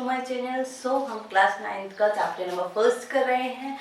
To my channel. सो हम class 9th का chapter number first कर रहे हैं।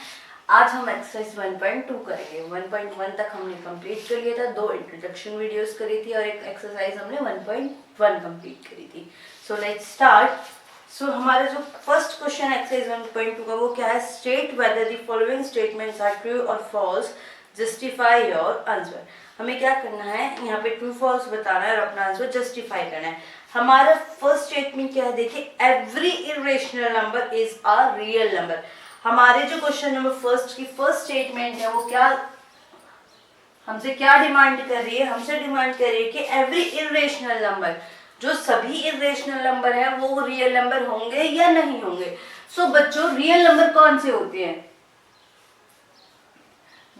आज हम एक्सरसाइज 1.2 करेंगे। 1.1 तक हमने कंप्लीट कर लिया था, 2 इंट्रोडक्शन वीडियोस करी थी और एक एक्सरसाइज हमने 1.1 कंप्लीट करी थी। So let's start. सो हमारा जो फर्स्ट क्वेश्चन एक्सरसाइज 1.2 का वो क्या है, state whether the following statements are true और फॉल्स, जस्टिफाई योर आंसर। हमें क्या करना है, यहाँ पे ट्रू फॉल्स बताना है और अपना आंसर जस्टिफाई करना है। हमारा फर्स्ट स्टेटमेंट क्या है, देखिए every irrational number is a real number. हमारे जो क्वेश्चन नंबर फर्स्ट की फर्स्ट स्टेटमेंट है वो क्या हमसे क्या डिमांड कर रही है, हमसे डिमांड कर रही है कि एवरी इरेशनल नंबर, जो सभी इरेशनल नंबर है वो रियल नंबर होंगे या नहीं होंगे। सो बच्चों रियल नंबर कौन से होते हैं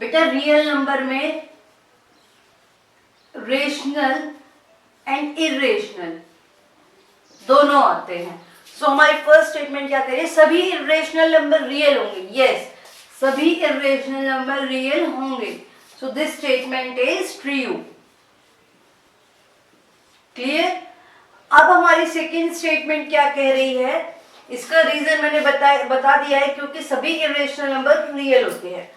बेटा, रियल नंबर में रेशनल एंड इरेशनल दोनों आते हैं। सो हमारी फर्स्ट स्टेटमेंट क्या करें, सभी इरेशनल नंबर रियल होंगे। यस, सभी इरेशनल नंबर रियल होंगे। सो this statement is true. Clear. अब हमारी सेकेंड स्टेटमेंट क्या कह रही है, इसका रीजन मैंने बता दिया है, क्योंकि सभी इरेशनल नंबर रियल होते हैं।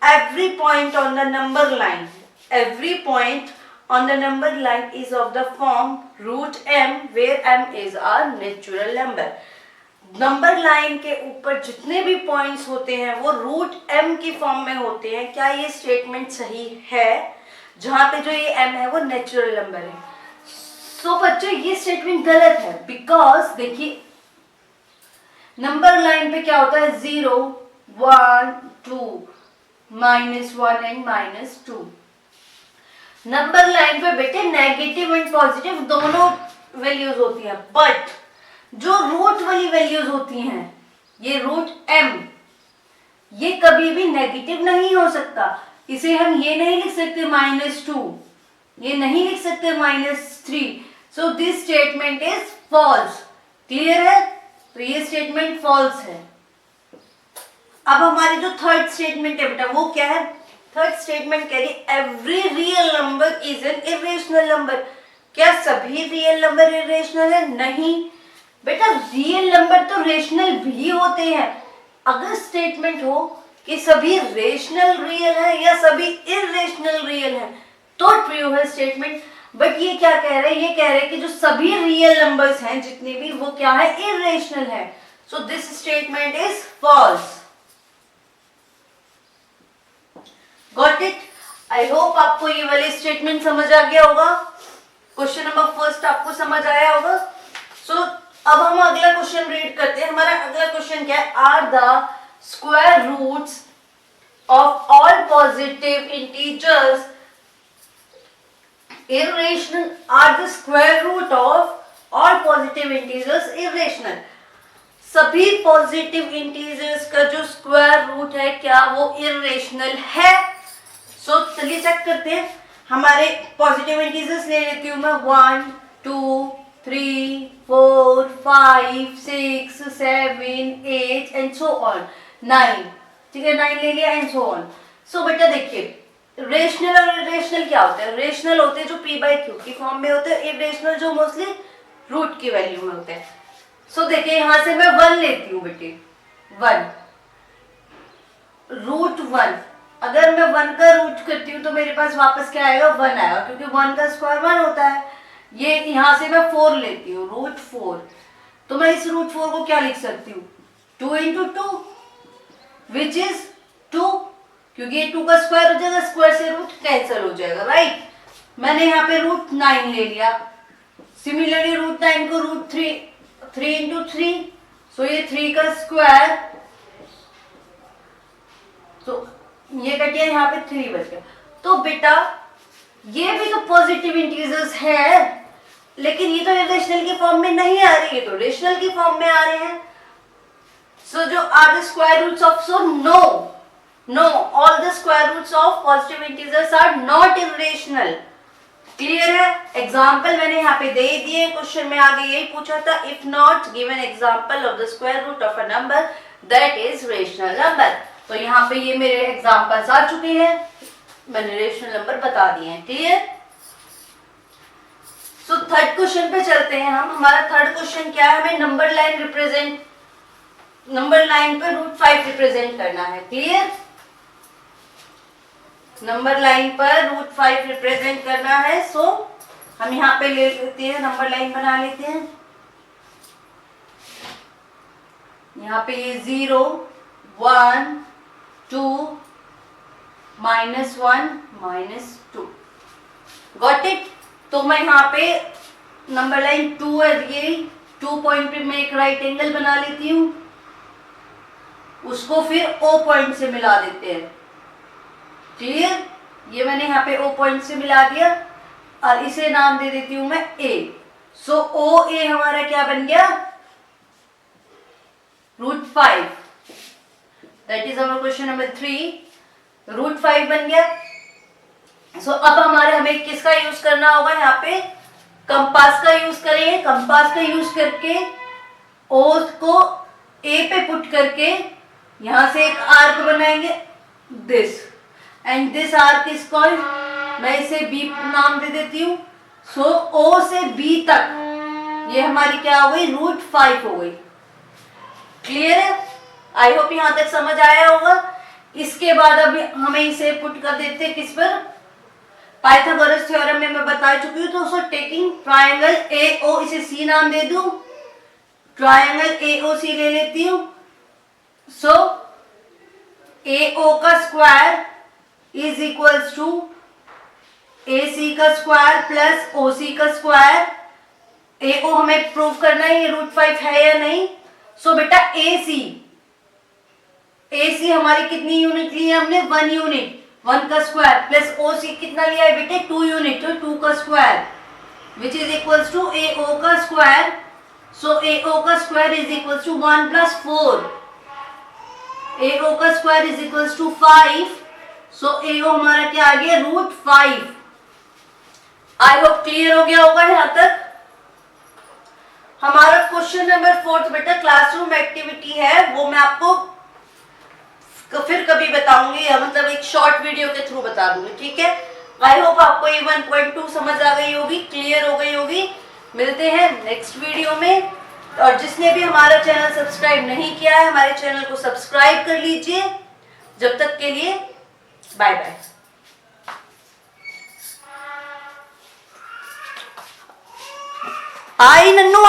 Every point on the number line, every point on the number line is of the form root m where m is a natural number। Number line के ऊपर जितने भी पॉइंट्स होते हैं वो रूट m की फॉर्म में होते हैं। क्या ये स्टेटमेंट सही है, जहां पे जो ये m है वो नेचुरल नंबर है। सो बच्चों ये स्टेटमेंट गलत है, बिकॉज देखिए नंबर लाइन पे क्या होता है, 0 1 2 -1 एंड -2। नंबर लाइन पे बेटे नेगेटिव एंड पॉजिटिव दोनों वैल्यूज होती हैं, बट जो रूट वाली वैल्यूज होती हैं, ये रूट m, ये कभी भी नेगेटिव नहीं हो सकता। इसे हम ये नहीं लिख सकते -2, ये नहीं लिख सकते -3। So this statement is false. Clear है, तो ये स्टेटमेंट फॉल्स है। अब हमारी जो थर्ड स्टेटमेंट है बेटा वो क्या है, थर्ड स्टेटमेंट कह रही every real number is an irrational number. क्या सभी रियल नंबर इरेशनल है? नहीं बेटा, रियल नंबर तो रेशनल भी होते हैं। अगर स्टेटमेंट हो कि सभी रेशनल रियल है या सभी इरेशनल रियल है तो ट्रू है स्टेटमेंट। बट ये क्या कह रहे हैं, ये कह रहे हैं कि जो सभी रियल नंबर्स हैं जितने भी, वो क्या है, इरेशनल है। So this statement is false. Got it. I hope आपको ये वाली स्टेटमेंट समझ आ गया होगा। क्वेश्चन नंबर फर्स्ट आपको समझ आया होगा। सो अब हम अगला क्वेश्चन रीड करते हैं। हमारा अगला क्वेश्चन क्या है, are the square roots of all positive integers irrational, are the square root of all positive integers irrational. सभी पॉजिटिव इंटीजर्स का जो स्क्वायर रूट है क्या वो इरेशनल है? सो चलिए चेक करते हैं। हमारे पॉजिटिव इंटीजर्स ले लेती हूँ मैं, 1 2 3 4 5 6 7 8 एंड सो ऑन 9। ठीक है, 9 ले लिया एंड सो ऑन। सो बेटा देखिए रेशनल और इरेशनल क्या होते हैं, रेशनल होते हैं जो p/q की फॉर्म में होते हैं, इरेशनल जो मोस्टली रूट की वैल्यू में होते हैं। सो देखिए यहां से मैं 1 लेती हूँ बेटे, 1 रूट 1। अगर मैं 1 का रूट करती हूँ तो मेरे पास वापस क्या आएगा, 1 आएगा, क्योंकि 1 का स्क्वायर 1 होता है। ये यहां से मैं 4 लेती हूँ, रूट 4। तो मैं इस रूट 4 को क्या लिख सकती हूँ, 2 × 2 विच इज 2, क्योंकि ये 2 का स्क्वायर हो जाएगा, स्क्वायर से रूट कैंसिल हो जाएगा, राइट। मैंने यहाँ पे रूट 9 ले लिया। सिमिलरली रूट 9 को रूट 3 × 3, सो ये 3 का स्क्वायर, तो ये कट गया, यहाँ पे 3 बच गया। तो बेटा ये भी तो पॉजिटिव इंटीजर्स है, लेकिन ये तो इरेशनल की फॉर्म में नहीं आ रही है, तो रेशनल की फॉर्म में आ रहे हैं। सो जो are the square roots of, so no all the square roots of positive integers are not irrational. Clear है। एग्जाम्पल मैंने यहाँ पे दे दिए, क्वेश्चन में आगे यही पूछा था, if not given example of the square root of a number that is rational number. तो यहाँ पे ये मेरे एग्जाम्पल्स आ चुके हैं, मैंने रेशनल नंबर बता दिए हैं। क्लियर। सो थर्ड क्वेश्चन पे चलते हैं हम। हमारा थर्ड क्वेश्चन क्या है, हमें नंबर लाइन पर √5 रिप्रेजेंट करना है। क्लियर, नंबर लाइन पर √5 रिप्रेजेंट करना है। सो हम यहाँ पे ले लेते हैं, नंबर लाइन बना लेते हैं। यहाँ पे ये 0 1 2 -1 -2, गॉट इट। तो मैं यहाँ पे नंबर लाइन 2 है, ये 2 पॉइंट पे मैं एक राइट एंगल बना लेती हूँ, उसको फिर O पॉइंट से मिला देते हैं। क्लियर, ये मैंने यहाँ पे O पॉइंट से मिला दिया और इसे नाम दे देती हूं मैं A। सो OA हमारा क्या बन गया, √5। That is our question number 3, √5 बन गया। सो अब हमें किसका यूज करना होगा, यहाँ पे कंपास का यूज करेंगे। कंपास का यूज करके O को A पे पुट करके यहां से एक आर्क बनाएंगे, this, and this arc is called, मैं इसे B नाम दे देती हूँ। सो O से B तक ये हमारी क्या हो गई, √5 हो गई। क्लियर है, आई होप यहां तक समझ आया होगा। इसके बाद अभी हमें इसे पुट कर देते हैं किस पर, पाइथागोरस थ्योरम में मैं बता चुकी हूँ। तो सो टेकिंग ट्राइंगल AO, इसे C नाम दे दूं, ट्राइंगल AOC ले लेती हूँ। सो AO का square is equals to AC का स्क्वायर प्लस OC का स्क्वायर। AO हमें प्रूव करना है ये √5 है या नहीं। सो बेटा AC हमारी कितनी यूनिट ली है हमने, 1 यूनिट, 1 का स्क्वायर, प्लस OC कितना लिया है बेटे, 2 यूनिट, तो 2 का square, which is equals to AO का स्क्वायर। सो AO का square is equals to 1 + 4, AO का square is equals to 5। So AO हमारा क्या आ गया, √5। आई होप क्लियर हो गया होगा यहाँ तक। हमारा क्वेश्चन नंबर 4 बेटा क्लासरूम एक्टिविटी है, वो मैं आपको फिर कभी बताऊंगी, या मतलब एक शॉर्ट वीडियो के थ्रू बता दूंगी, ठीक है। आई होप आपको ये 1.2 समझ आ गई होगी, क्लियर हो गई होगी। मिलते हैं नेक्स्ट वीडियो में, और जिसने भी हमारा चैनल सब्सक्राइब नहीं किया है, हमारे चैनल को सब्सक्राइब कर लीजिए। जब तक के लिए बाय बाय। आई नन्नू।